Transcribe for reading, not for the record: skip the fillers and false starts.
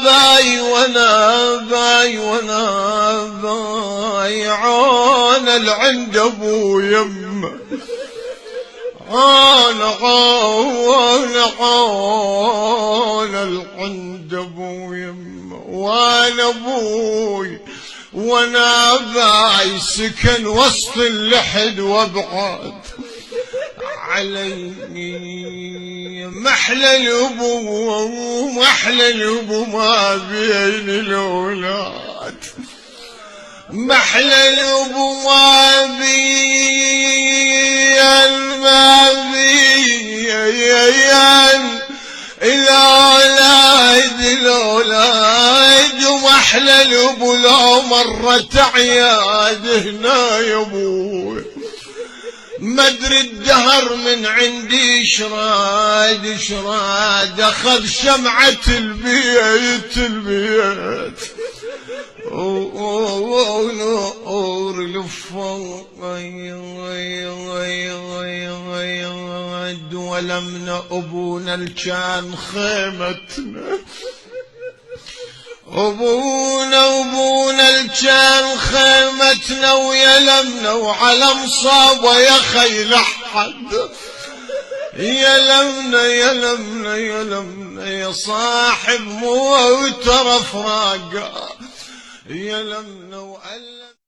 باي عانى العند ابو يمه، عانى العند ابو يمه، وانا ابوي وانا باي سكن وسط اللحد وابعد عليني، محلى الابو ما بين الاولاد، محلى الابو ما بين الاولاد، ومحلى الابو لو مرت عياد هنا يا ابوي، مدري الدهر من عندي شراد اخذ شمعة البيت ونور لفوق ولمنا ابونا الكان خيمتنا، ابونا الكان خيمتنا ويلمنا وعلى مصابه يا خيل احد، يلمنا يا صاحب موت رفراقه، يلمنا وألم